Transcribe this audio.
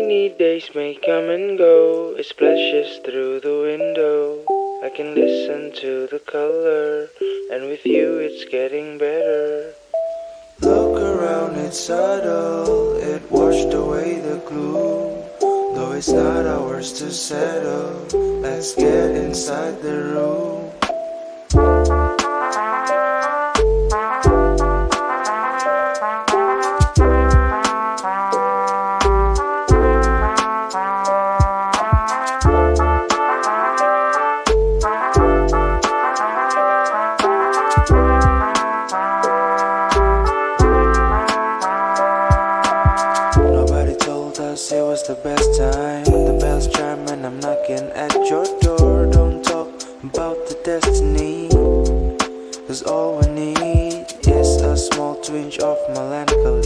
Rainy days may come and go, it splashes through the window. I can listen to the color, and with you it's getting better. Look around, it's subtle, it washed away the gloom. Though it's not ours to settle, let's get inside the room. Nobody told us it was the best time. The bells chime and I'm knocking at your door. Don't talk about the destiny, 'cause all we need is a small twinge of melancholy.